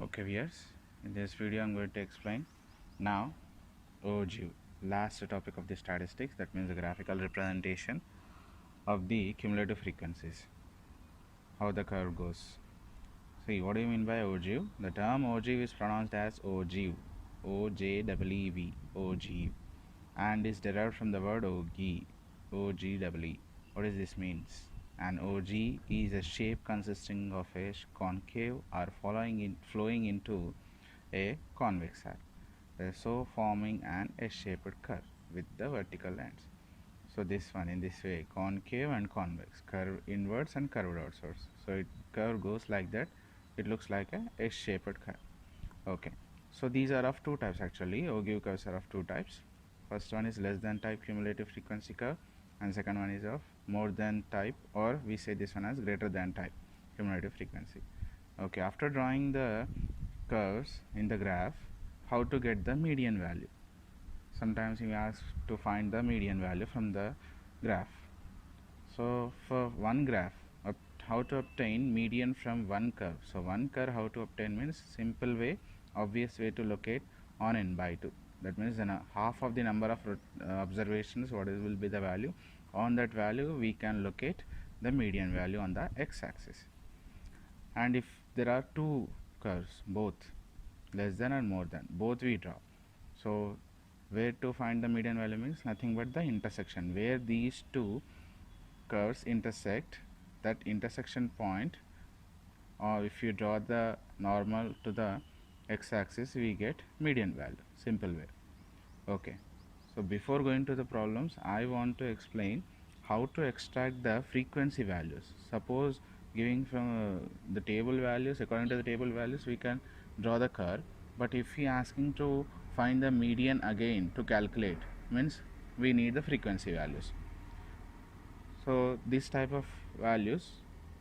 Okay viewers, in this video I'm going to explain now OGIV, last topic of the statistics, that means the graphical representation of the cumulative frequencies, how the curve goes. See, what do you mean by OGIV? The term OGIV is pronounced as OGIV, O-J-E-E-V, OGIV, and is derived from the word OGI, O-G-E-E. What does this means? An OG is a shape consisting of a concave or flowing into a convex arc, so forming an S-shaped curve with the vertical ends. So this one in this way, concave and convex, curve inwards and curved outwards. So it curve goes like that. It looks like a S-shaped curve. Okay. So these are of two types actually. OGIV curves are of two types. First one is less than type cumulative frequency curve, and second one is of more than type, or we say this one as greater than type cumulative frequency. Okay, after drawing the curves in the graph, how to get the median value? Sometimes we ask to find the median value from the graph. So for one graph, how to obtain median from one curve? So one curve, how to obtain means simple way, obvious way to locate on n by 2. That means half of the number of observations, what will be the value? On that value we can locate the median value on the x-axis. And if there are two curves, both less than and more than, both we draw. So where to find the median value means nothing but the intersection, where these two curves intersect, that intersection point, or if you draw the normal to the x-axis, we get median value, simple way. Okay, so before going to the problems, I want to explain how to extract the frequency values. Suppose giving from the table values, according to the table values we can draw the curve, but if we asking to find the median again to calculate, means we need the frequency values. So this type of values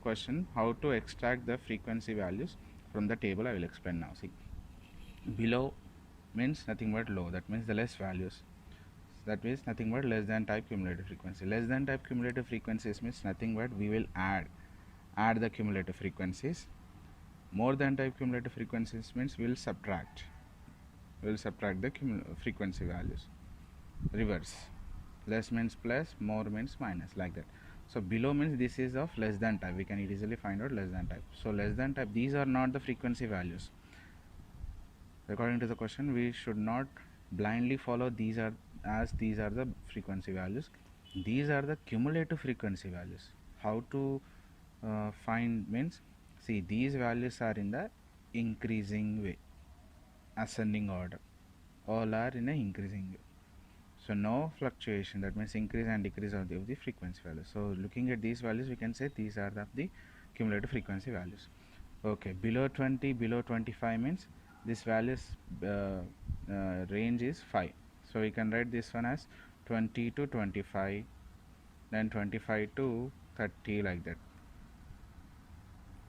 question, how to extract the frequency values from the table, I will explain now. See, below means nothing but low, that means the less values, that means nothing but less than type cumulative frequency. Less than type cumulative frequencies means nothing but we will add the cumulative frequencies. More than type cumulative frequencies means we will subtract the frequency values. Reverse, less means plus, more means minus, like that. So below means this is of less than type, we can easily find out less than type. So less than type, these are not the frequency values. According to the question, we should not blindly follow these are the frequency values. These are the cumulative frequency values. How to find means, see, these values are in the increasing way, ascending order, all are in a increasing way. So no fluctuation, that means increase and decrease of the frequency values. So looking at these values, we can say these are the cumulative frequency values. Okay, below 20, below 25 means this values range is 5. So we can write this one as 20 to 25, then 25 to 30, like that.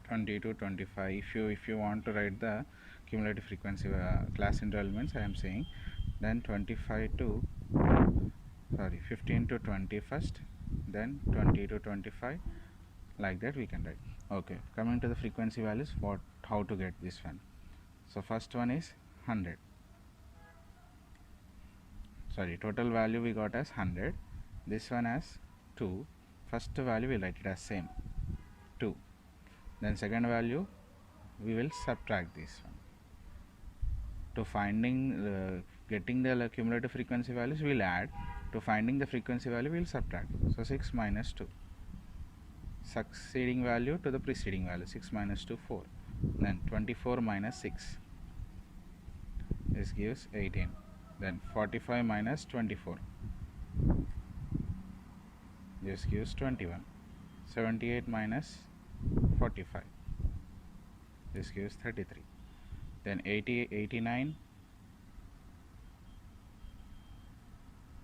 20 to 25. If you want to write the cumulative frequency class interval means I am saying, then 25 to 15 to 20 first, then 20 to 25, like that we can write. Okay, coming to the frequency values, how to get this one? So first one is 100. Sorry, total value we got as 100. This one as 2. First value we write it as same, 2. Then second value we will subtract this one. To finding getting the cumulative frequency values we will add. To finding the frequency value we will subtract. So 6 minus 2. Succeeding value to the preceding value. 6 minus 2, 4. Then 24 minus 6. This gives 18. Then 45 minus 24. This gives 21. 78 minus 45. This gives 33. Then 89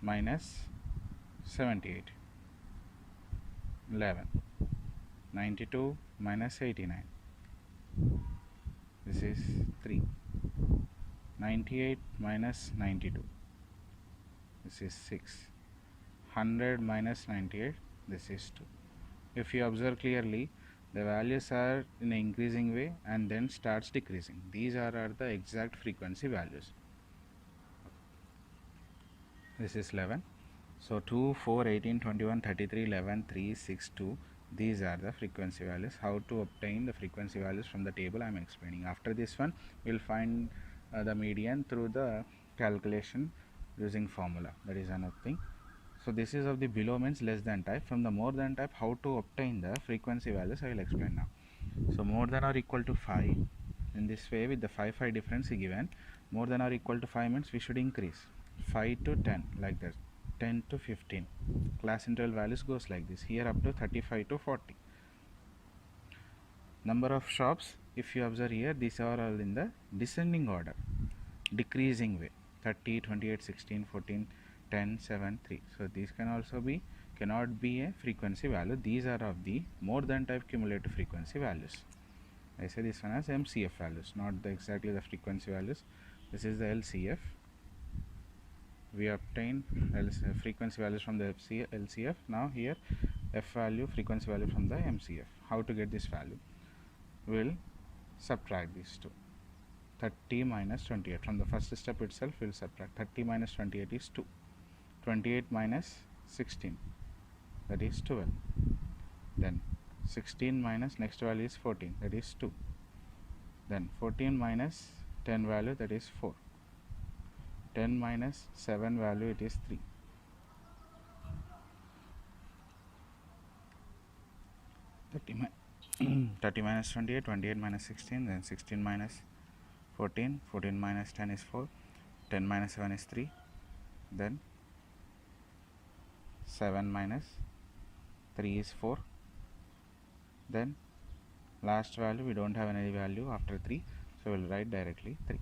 minus 78. 11. 92 minus 89. This is 3. 98 minus 92. This is 6. 100 minus 98. This is 2. If you observe clearly, the values are in an increasing way and then starts decreasing. These are the exact frequency values. This is 11. So 2, 4, 18, 21, 33, 11, 3, 6, 2. These are the frequency values. How to obtain the frequency values from the table I am explaining. After this one, we'll find the median through the calculation using formula. That is another thing. So this is of the below means less than type. From the more than type, how to obtain the frequency values I will explain now. So more than or equal to 5. In this way, with the 5 difference given, more than or equal to 5 means we should increase 5 to 10 like that, 10 to 15. Class interval values goes like this. Here up to 35 to 40. Number of shops, if you observe here, these are all in the descending order, decreasing way. 30, 28, 16, 14, 10, 7, 3. So these can also be, cannot be a frequency value. These are of the more than type cumulative frequency values. I say this one as MCF values, not exactly the frequency values. This is the LCF. We obtain frequency values from the LCF. Now here F value, frequency value from the MCF. How to get this value? We'll subtract these two. 30 minus 28. From the first step itself, we'll subtract. 30 minus 28 is 2. 28 minus 16, that is 12. Then 16 minus next value is 14, that is 2. Then 14 minus 10 value, that is 4. 10 minus 7 value, it is 3. 30 minus 28, 28 minus 16, then 16 minus 14, 14 minus 10 is 4, 10 minus 7 is 3, then 7 minus 3 is 4, then last value we don't have any value after 3, so we'll write directly 3.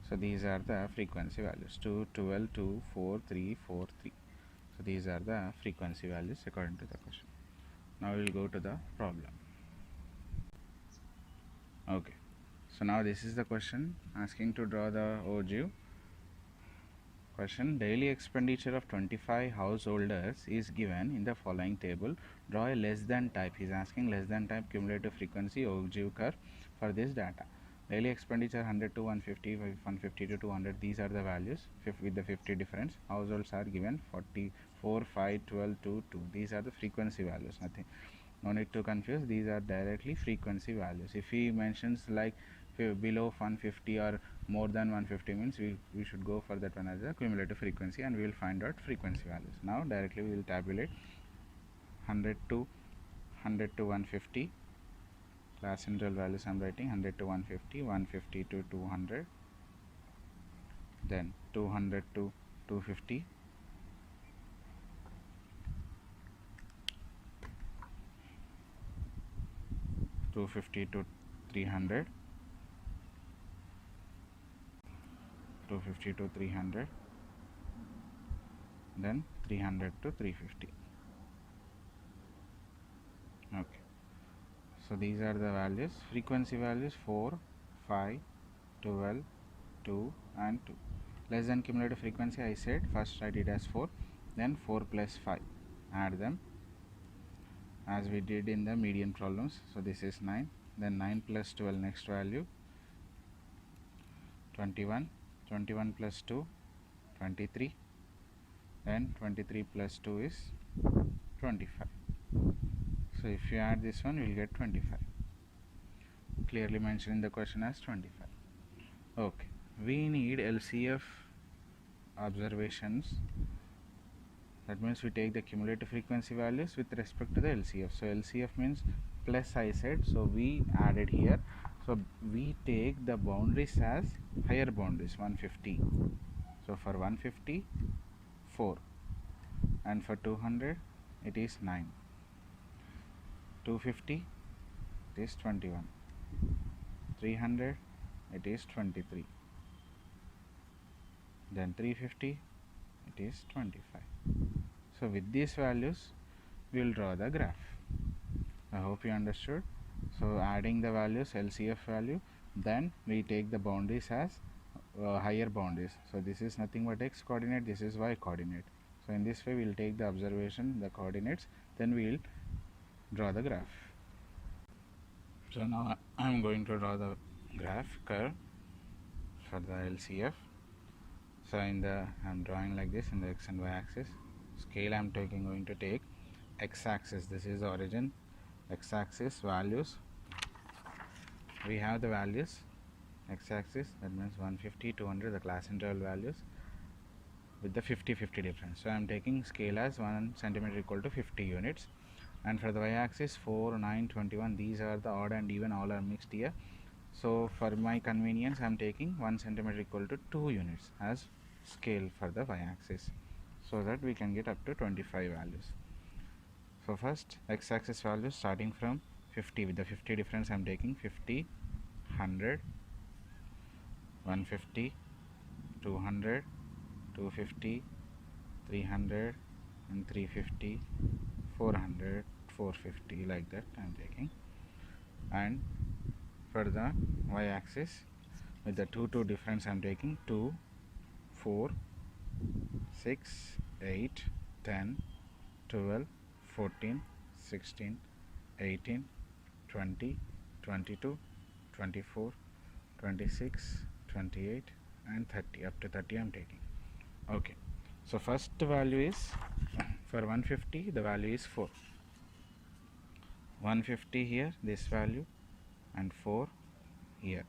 So these are the frequency values: 2, 12, 2, 4, 3, 4, 3. So these are the frequency values according to the question. Now we will go to the problem. Okay, so now this is the question asking to draw the ogive. Question: daily expenditure of 25 householders is given in the following table. Draw a less than type. He is asking less than type cumulative frequency ogive curve for this data. Daily expenditure 100 to 150, 150 to 200. These are the values with the 50 difference. Households are given 44, 5, 12, 2, 2. These are the frequency values. Nothing. No need to confuse. These are directly frequency values. If he mentions like below 150 or more than 150 means we should go for that one as a cumulative frequency, and we will find out frequency values. Now directly we will tabulate 100 to 150. Class interval values I am writing 100 to 150, 150 to 200, then 200 to 250, to 300, 250 to 300, then 300 to 350. Okay, so these are the values, frequency values: 4, 5, 12, 2 and 2. Less than cumulative frequency, I said first write it as 4, then 4 plus 5, add them as we did in the median problems. So this is 9, then 9 plus 12, next value 21, 21 plus 2, 23, then 23 plus 2 is 25. So if you add this one, you will get 25. Clearly mentioned in the question as 25. Okay, we need LCF observations. That means we take the cumulative frequency values with respect to the LCF. So LCF means plus I said, so we added here. So we take the boundaries as higher boundaries, 150. So for 150, 4, and for 200 it is 9. 250 it is 21. 300 it is 23. Then 350 it is 25. So with these values we will draw the graph. I hope you understood. So adding the values, LCF value, then we take the boundaries as higher boundaries. So this is nothing but x coordinate, this is y coordinate. So in this way we will take the observation, the coordinates then we will draw the graph. So now I am going to draw the graph curve for the LCF. So in the I am drawing like this in the x and y axis. Scale I am going to take x axis. This is the origin. X axis values. We have the values. X axis, that means 150, 200, the class interval values with the 50-50 difference. So I am taking scale as 1 centimeter equal to 50 units. And for the y axis, 4, 9, 21, these are the odd and even, all are mixed here. So for my convenience, I am taking 1 centimeter equal to 2 units as scale for the y axis, so that we can get up to 25 values. So first, x axis values starting from 50, with the 50 difference I am taking 50, 100, 150, 200, 250, 300 and 350, 400, 450, like that I am taking. And for the y axis, with the 2 difference I am taking 2, 4, 6, 8, 10, 12, 14, 16, 18, 20, 22, 24, 26, 28 and 30. Up to 30 I am taking. Okay, so first value is for 150, the value is 4. 150 here, this value, and 4 here.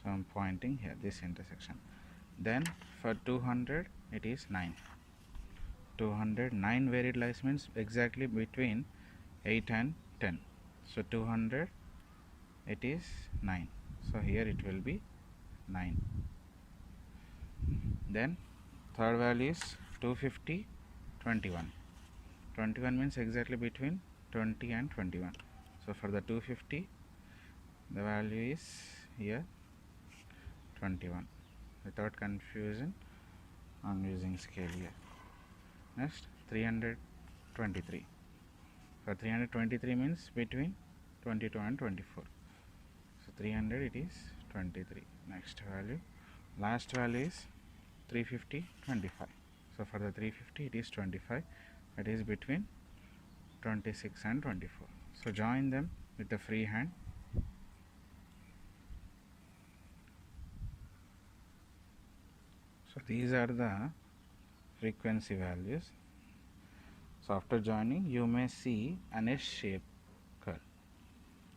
So I am pointing here, this intersection. Then for 200, it is 9. 200, 9 where it lies means exactly between 8 and 10. So 200, it is 9. So here it will be 9. Then third value is 250, 21. 21 means exactly between 20 and 21. So for the 250, the value is here 21. Without confusion, I am using scale here. Next, 323. For 323 means between 22 and 24. So 300, it is 23. Next value, last value is 350, 25. So for the 350, it is 25. It is between 26 and 24. So join them with the free hand. So these are the frequency values. So after joining, you may see an S-shaped curve,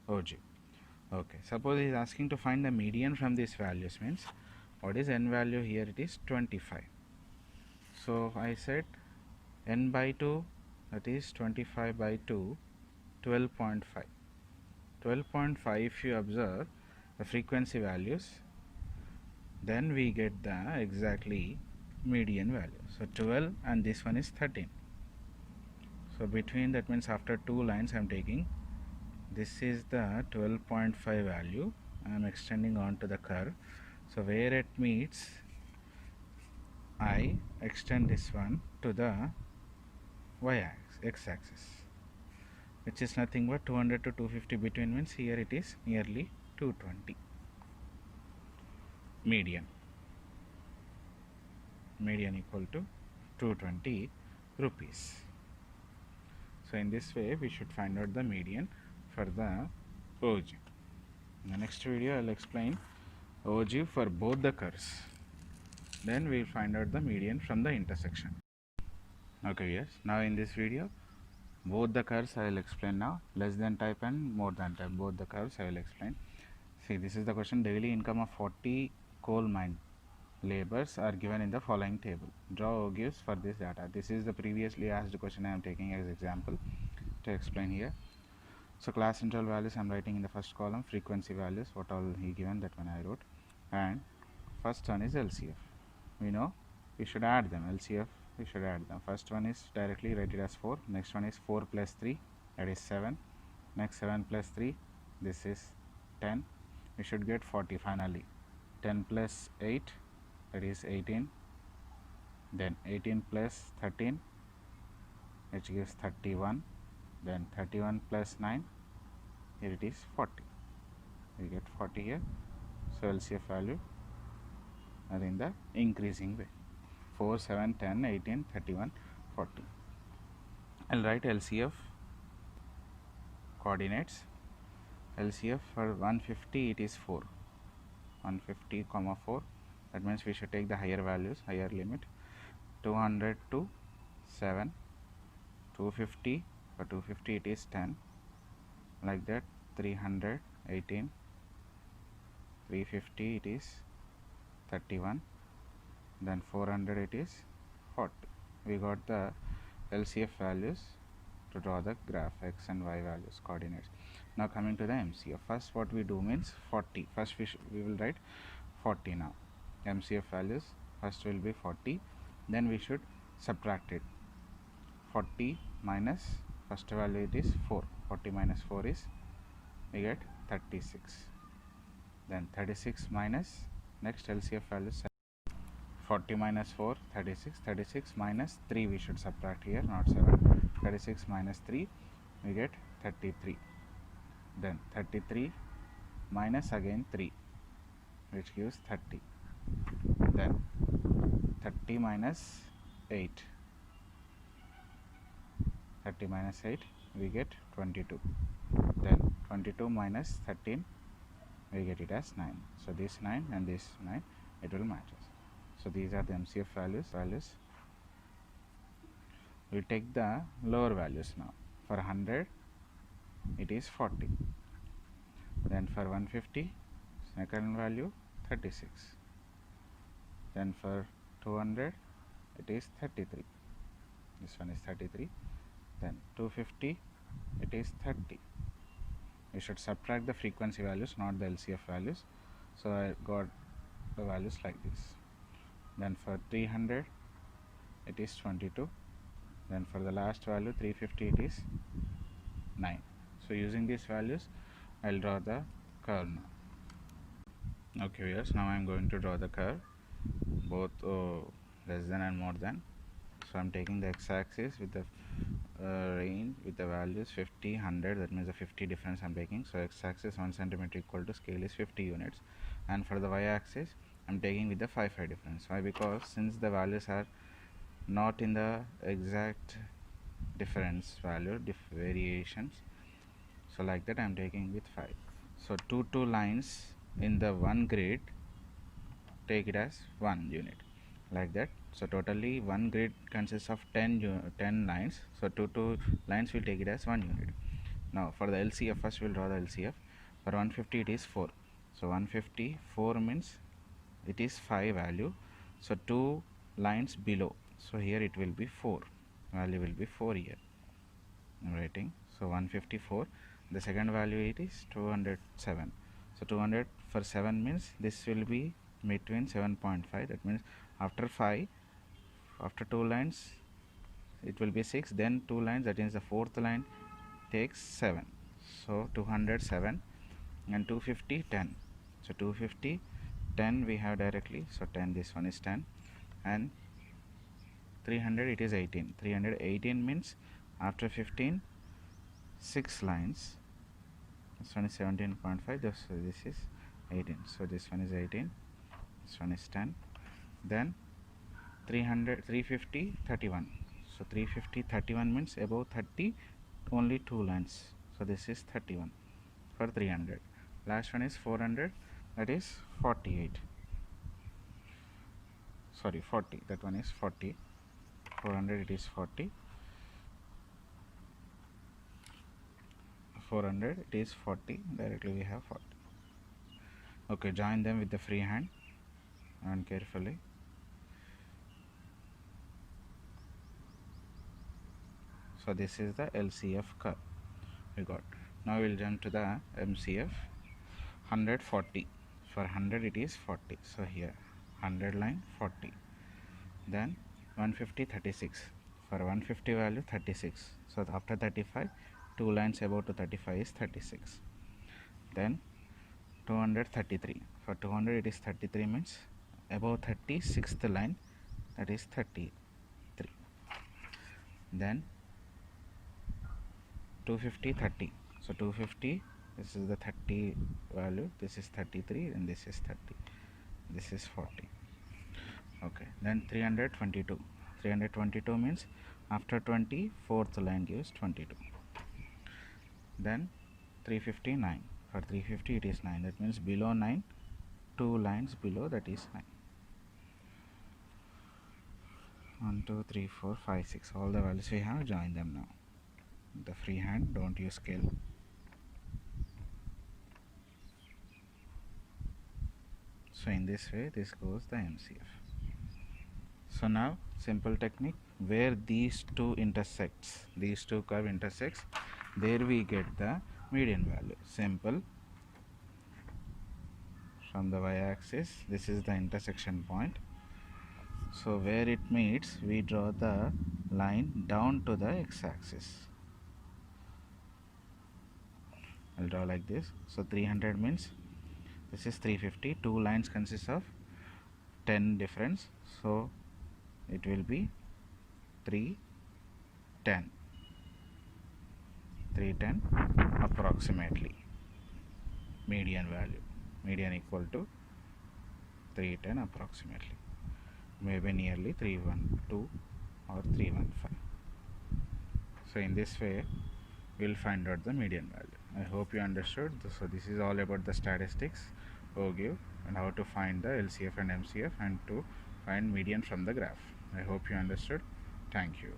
OG. Okay, suppose he is asking to find the median from these values, means what is n value here? It is 25. So I said n by 2, that is 25 by 2, 12.5. 12.5, if you observe the frequency values, then we get the exactly median value. So 12 and this one is 13. So between, that means after 2 lines I am taking, this is the 12.5 value. I am extending on to the curve. So where it meets, I extend this one to the y-axis, x-axis, which is nothing but 200 to 250 between, means here it is nearly 220. Median equal to 220 rupees. So in this way we should find out the median for the OG. In the next video I will explain OG for both the curves. Then we will find out the median from the intersection. Okay, yes. Now in this video, both the curves I will explain now. Less than type and more than type, both the curves I will explain. See, this is the question. Daily income of 40 coal mine laborers are given in the following table. Draw gives for this data. This is the previously asked question I am taking as example to explain here. So class interval values I am writing in the first column. Frequency values, what all he given, that one I wrote. And first one is LCF. We know we should add them. LCF, we should add them. First one is directly rated as 4. Next one is 4 plus 3, that is 7. Next 7 plus 3, this is 10. We should get 40 finally. 10 plus 8, that is 18. Then 18 plus 13, which gives 31. Then 31 plus 9, here it is 40. We get 40 here. So LCF value are in the increasing way. 4, 7, 10, 18, 31, 40. I'll write LCF coordinates. LCF for 150 it is 4, 150 comma 4, that means we should take the higher values, higher limit. 200 to 7, 250, for 250 it is 10, like that. 300 18, 350 it is 31, then 400 it is 40. We got the LCF values to draw the graph x and y values coordinates. Now coming to the MCF, first what we do means 40. First we will write 40. Now MCF values first will be 40, then we should subtract it. 40 minus first value it is 4, 40 minus 4 is, we get 36, then 36 minus next LCF value 40 minus 4 36, 36 minus 3 we should subtract here, not 7. 36 minus 3 we get 33, then 33 minus again 3 which gives 30, then 30 minus 8, 30 minus 8 we get 22, then 22 minus 13 we get it as 9. So this 9 and this 9 it will match us. So these are the MCF values. We take the lower values now. For 100 it is 40, then for 150 second value 36, then for 200 it is 33, this one is 33, then 250 it is 30. We should subtract the frequency values, not the LCF values. So I got the values like this. Then for 300 it is 22, then for the last value 350 it is 9. So using these values I'll draw the curve now. Okay viewers, now I am going to draw the curve, both less than and more than. So I am taking the x-axis with the range with the values 50, 100, that means the 50 difference I am taking. So x-axis 1 centimeter equal to scale is 50 units, and for the y-axis I am taking with the 5 difference. Why? Because since the values are not in the exact difference value, variations, so like that I am taking with 5. So two lines in the one grid, take it as 1 unit, like that. So totally one grid consists of 10 lines, so two lines will take it as 1 unit. Now for the LCF, first we'll draw the LCF. For 150 it is 4, so 150 4 means it is 5 value, so 2 lines below, so here it will be 4, value will be 4 here. I'm writing, so 154, the second value it is 207, so 200 for 7 means this will be between 7.5, that means after 5, after 2 lines it will be 6, then 2 lines, that is the fourth line takes 7, so 207, and 250 10, so 250 10 we have directly, so 10, this one is 10, and 300 it is 18, 318 means after 15 6 lines, this one is 17.5, this is 18, so this one is 18, this one is 10, then 350 31, so 350 31 means above 30 only 2 lines, so this is 31 for 300. Last one is 400, that is 48, sorry 40, that one is 40, 400 it is 40, 400 it is 40, directly we have 40. Okay, join them with the free hand and carefully. So this is the LCF curve we got. Now we'll jump to the MCF. 140, for 100 it is 40, so here 100 line 40, then 150 36, for 150 value 36, so after 35 2 lines above to 35 is 36, then 233, for 200 it is 33 means above 36th line, that is 33, then 250 30, so 250, this is the 30 value, this is 33, and this is 30, this is 40. Okay, then 322, 322 means After 20, fourth line gives 22. Then 359. For 350 it is 9. That means below 9, 2 lines below, that is 9. 1, 2, 3, 4, 5, 6. All the values we have, join them now. The freehand, don't use scale. So in this way, this goes the MCF. So now, simple technique, where these two intersects, these two curve intersects, there we get the median value. Simple. From the y-axis, this is the intersection point. So where it meets, we draw the line down to the x-axis. I'll draw like this. So 300 means this is 350. Two lines consist of 10 difference. So it will be 310. 310 approximately. Median value. Median equal to 310 approximately. Maybe nearly 312 or 315. So in this way, we'll find out the median value. I hope you understood. So this is all about the statistics, OGIV, and how to find the LCF and MCF and to find median from the graph. I hope you understood. Thank you.